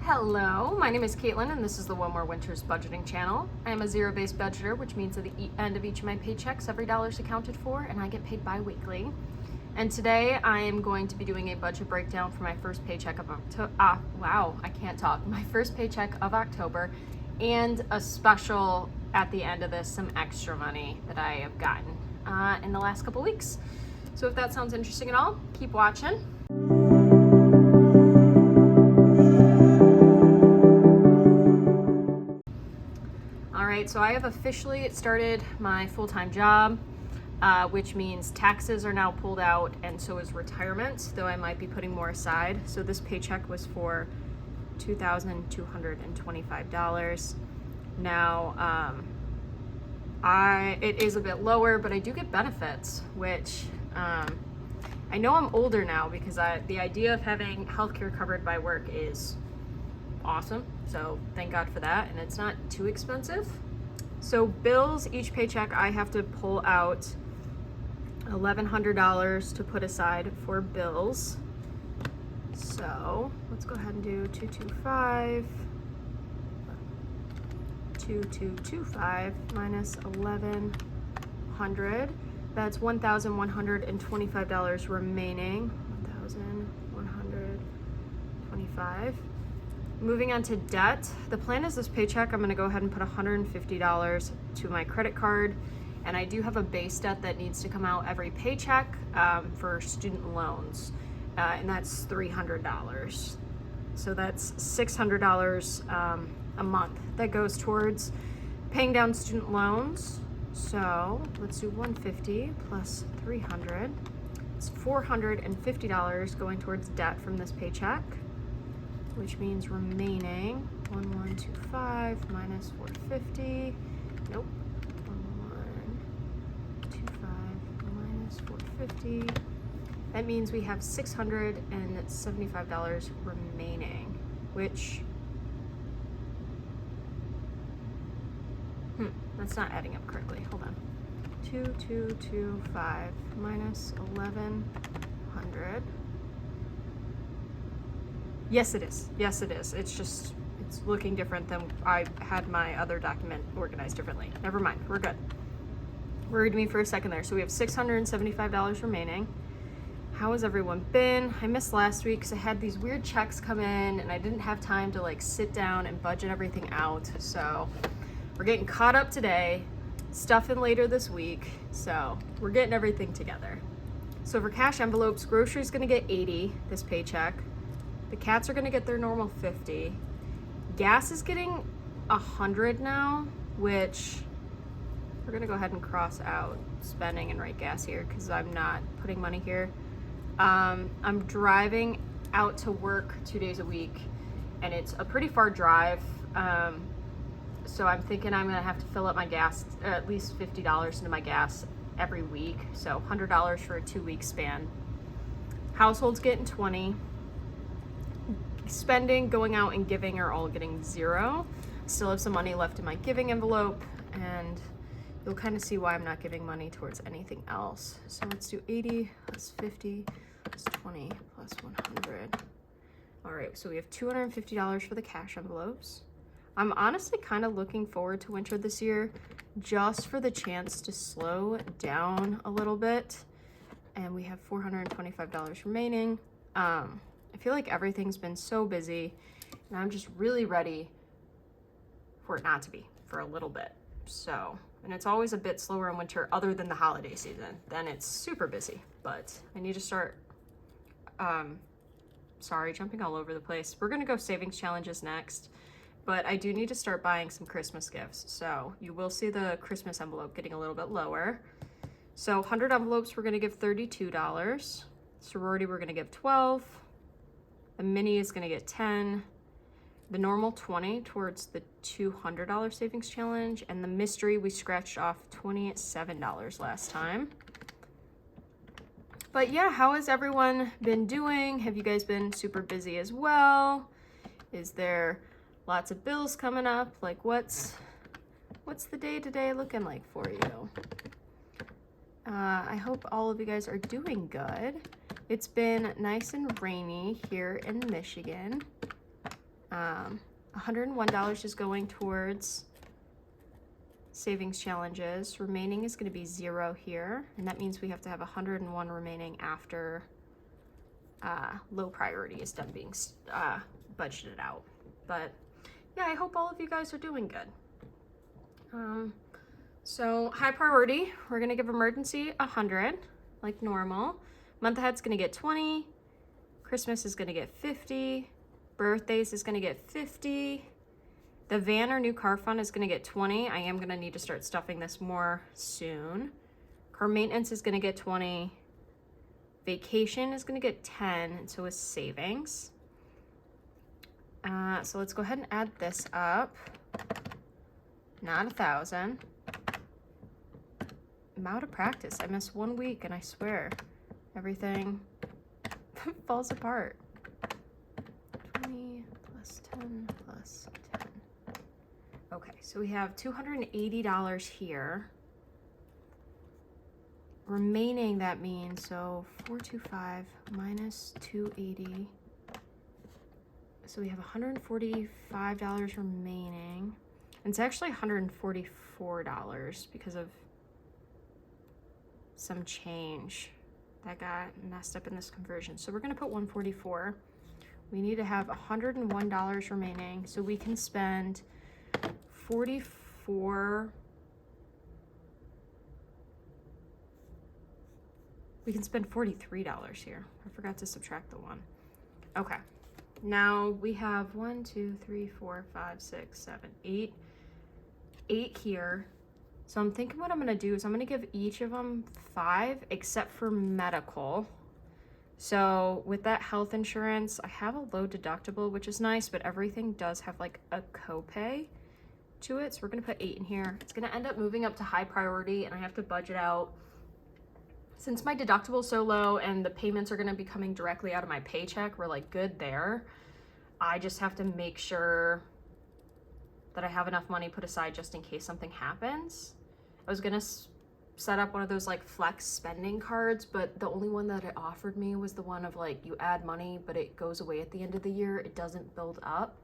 Hello, my name is Caitlin and this is the One More Winters budgeting channel. I am a zero-based budgeter, which means at the end of each of my paychecks, every dollar is accounted for and I get paid bi-weekly. And today I am going to be doing a budget breakdown for my first paycheck of October. My first paycheck of October, and a special at the end of this, some extra money that I have gotten in the last couple weeks. So if that sounds interesting at all, keep watching. Alright, so I have officially started my full-time job, which means taxes are now pulled out and so is retirement, though I might be putting more aside. So this paycheck was for $2,225. Now, it is a bit lower, but I do get benefits, which I know I'm older now because the idea of having healthcare covered by work is awesome. So thank God for that. And it's not too expensive. So bills, each paycheck I have to pull out $1,100 to put aside for bills. So let's go ahead and do 2225 minus 1,100. That's $1,125 remaining. 1,125. Moving on to debt. The plan is this paycheck, I'm gonna go ahead and put $150 to my credit card. And I do have a base debt that needs to come out every paycheck for student loans. And that's $300. So that's $600 a month that goes towards paying down student loans. So let's do 150 plus 300. It's $450 going towards debt from this paycheck, which means remaining 1,125 minus 450. Nope. 1,125 minus 450. That means we have $675 remaining, which that's not adding up correctly. Hold on. 2,225 minus 1,100. Yes, it is. Yes, it is. It's looking different than I had my other document organized differently. Never mind. We're good. Worried me for a second there. So we have $675 remaining. How has everyone been? I missed last week because I had these weird checks come in and I didn't have time to sit down and budget everything out. So we're getting caught up today, stuffing later this week. So we're getting everything together. So for cash envelopes, grocery's gonna get 80 this paycheck. The cats are gonna get their normal 50. Gas is getting 100 now, which we're gonna go ahead and cross out spending and write gas here because I'm not putting money here. I'm driving out to work 2 days a week and it's a pretty far drive. So I'm thinking I'm gonna have to fill up my gas, at least $50 into my gas every week. So $100 for a 2-week span. Household's getting 20. Spending, going out, and giving are all getting 0. Still have some money left in my giving envelope, and you'll kind of see why I'm not giving money towards anything else. So let's do 80 plus 50 plus 20 plus 100. All right, so we have $250 for the cash envelopes. I'm honestly kind of looking forward to winter this year just for the chance to slow down a little bit. And we have $425 remaining. I feel like everything's been so busy and I'm just really ready for it not to be for a little bit. So, and it's always a bit slower in winter other than the holiday season. Then it's super busy, but I need to start, jumping all over the place. We're gonna go savings challenges next, but I do need to start buying some Christmas gifts. So you will see the Christmas envelope getting a little bit lower. So 100 envelopes, we're gonna give $32. Sorority, we're gonna give 12. The mini is gonna get 10. The normal 20 towards the $200 savings challenge. And the mystery, we scratched off $27 last time. But yeah, how has everyone been doing? Have you guys been super busy as well? Is there lots of bills coming up? Like what's the day-to-day looking like for you? I hope all of you guys are doing good. It's been nice and rainy here in Michigan. $101 is going towards savings challenges. Remaining is going to be 0 here, and that means we have to have 101 remaining after low priority is done being budgeted out. But yeah, I hope all of you guys are doing good. So high priority, we're going to give emergency 100 like normal. Month ahead's going to get 20. Christmas is going to get 50. Birthdays is going to get 50. The van or new car fund is going to get 20. I am going to need to start stuffing this more soon. Car maintenance is going to get 20. Vacation is going to get 10, and so is savings. So let's go ahead and add this up. Not 1,000. I'm out of practice. I missed 1 week, and I swear everything falls apart. 20 plus 10 plus 10. Okay, so we have $280 here. Remaining, that means, so 425 minus 280. So we have $145 remaining. And it's actually $144 because of some change that got messed up in this conversion. So we're gonna put 144. We need to have $101 remaining, so we can spend 44. We can spend $43 here. I forgot to subtract the 1. Okay. Now we have 1, 2, 3, 4, 5, 6, 7, 8. 8 here. So I'm thinking what I'm gonna do is I'm gonna give each of them 5 except for medical. So with that health insurance, I have a low deductible, which is nice, but everything does have like a copay to it. So we're gonna put 8 in here. It's gonna end up moving up to high priority, and I have to budget out. Since my deductible is so low and the payments are gonna be coming directly out of my paycheck, we're like good there. I just have to make sure that I have enough money put aside just in case something happens. I was gonna set up one of those like flex spending cards, but the only one that it offered me was the one of like you add money, but it goes away at the end of the year. It doesn't build up.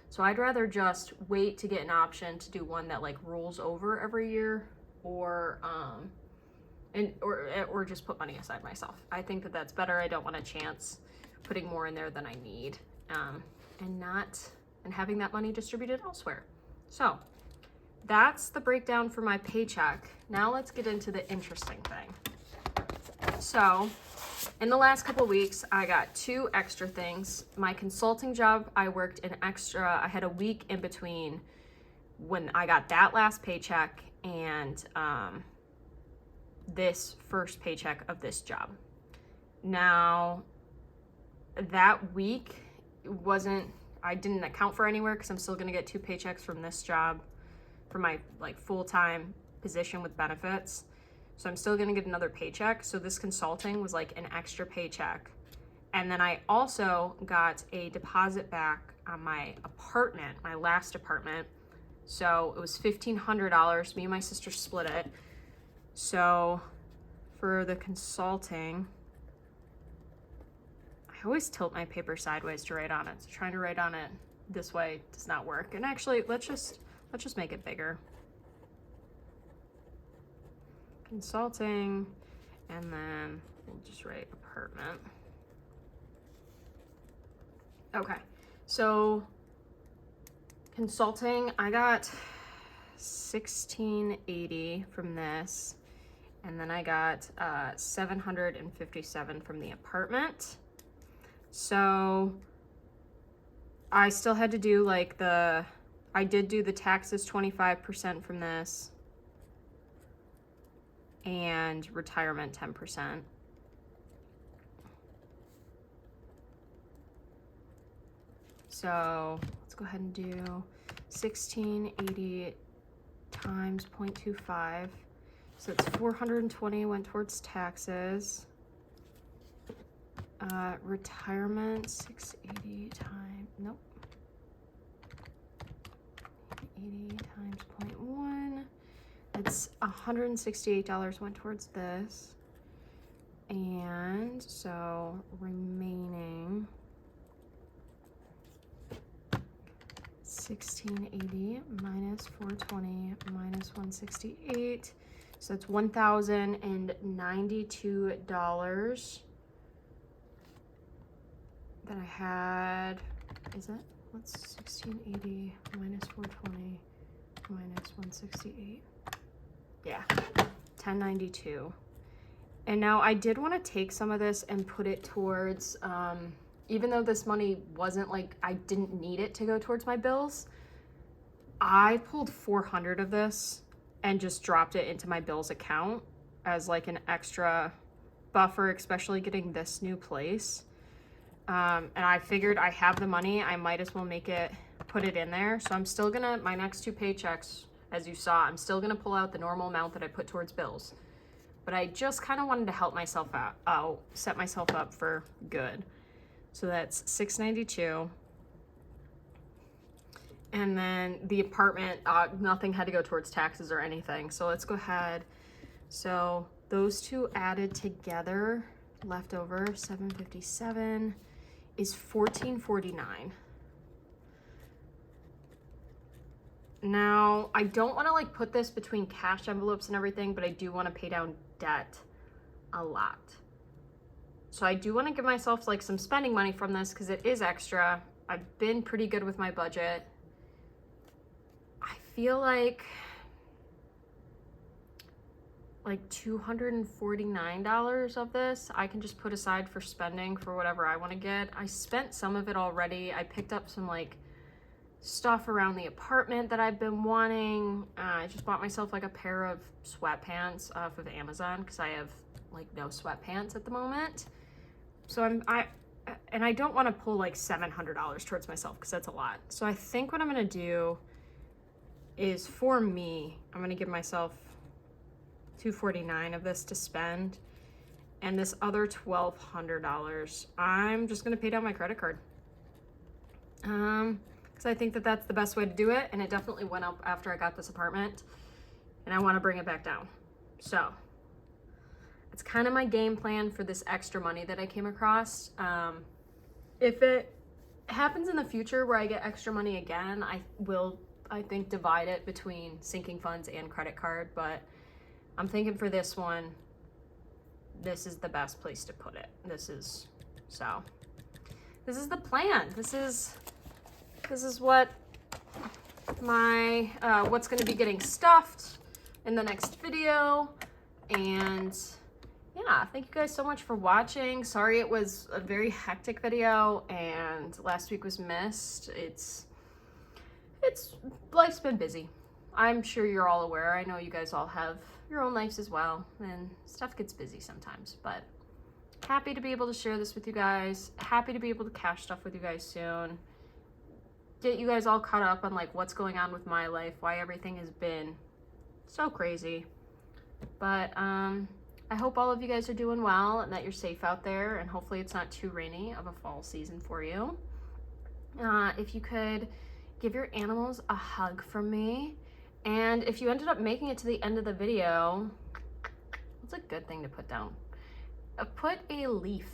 So I'd rather just wait to get an option to do one that like rolls over every year, or just put money aside myself. I think that that's better. I don't want a chance putting more in there than I need, and having that money distributed elsewhere. So that's the breakdown for my paycheck. Now let's get into the interesting thing. So in the last couple of weeks, I got 2 extra things. My consulting job, I worked an extra, I had a week in between when I got that last paycheck and this first paycheck of this job. Now, that week I didn't account for anywhere because I'm still gonna get 2 paychecks from this job for my like full-time position with benefits. So I'm still gonna get another paycheck. So this consulting was like an extra paycheck. And then I also got a deposit back on my apartment, my last apartment. So it was $1,500. Me and my sister split it. So for the consulting, I always tilt my paper sideways to write on it. So trying to write on it this way does not work. And actually, let's just make it bigger. Consulting, and then we'll just write apartment. Okay, so consulting, I got $1,680 from this, and then I got $757 from the apartment. So I still had to do like I did do the taxes 25% from this, and retirement 10%. So let's go ahead and do 1,680 times 0.25. So it's 420 went towards taxes. Retirement 680 times, nope. 80 times 0.1. It's $168 went towards this. And so remaining, 1680 minus 420 minus 168. So it's $1,092 that I had. Is it? What's 1680 minus 420 minus 168? Yeah, 1092. And now I did want to take some of this and put it towards, even though this money wasn't like, I didn't need it to go towards my bills, I pulled 400 of this and just dropped it into my bills account as like an extra buffer, especially getting this new place. And I figured I have the money, I might as well put it in there. So I'm still gonna, my next 2 paychecks, as you saw, I'm still gonna pull out the normal amount that I put towards bills. But I just kind of wanted to help myself out, set myself up for good. So that's $692. And then the apartment, nothing had to go towards taxes or anything. So let's go ahead. So those two added together, left over $757 is $1,449. Now, I don't want to like put this between cash envelopes and everything, but I do want to pay down debt a lot. So I do want to give myself like some spending money from this because it is extra. I've been pretty good with my budget. I feel like $249 of this I can just put aside for spending for whatever I want to get. I spent some of it already. I picked up some like stuff around the apartment that I've been wanting. I just bought myself like a pair of sweatpants off of Amazon because I have like no sweatpants at the moment. So I don't want to pull like $700 towards myself because that's a lot. So I think what I'm going to do is, for me, I'm going to give myself $249 of this to spend, and this other $1,200 I'm just going to pay down my credit card. Because I think that that's the best way to do it, and it definitely went up after I got this apartment, and I want to bring it back down. So it's kind of my game plan for this extra money that I came across. If it happens in the future where I get extra money again, I will, I think, divide it between sinking funds and credit card, but I'm thinking for this one, this is the best place to put it. This is the plan. This is what my, what's going to be getting stuffed in the next video. And yeah, thank you guys so much for watching. Sorry it was a very hectic video and last week was missed. Life's been busy. I'm sure you're all aware. I know you guys all have your own lives as well, and stuff gets busy sometimes, but happy to be able to share this with you guys. Happy to be able to cash stuff with you guys soon. Get you guys all caught up on like what's going on with my life, why everything has been so crazy. But I hope all of you guys are doing well and that you're safe out there, and hopefully it's not too rainy of a fall season for you. If you could give your animals a hug from me, and if you ended up making it to the end of the video, what's a good thing to put down? Put a leaf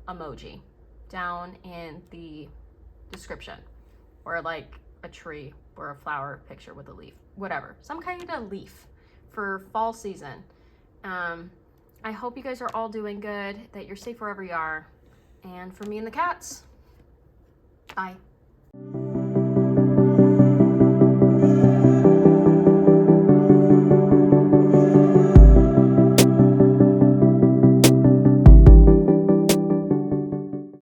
emoji down in the description, or like a tree or a flower picture with a leaf, whatever, some kind of leaf for fall season. I hope you guys are all doing good, that you're safe wherever you are, and for me and the cats, bye.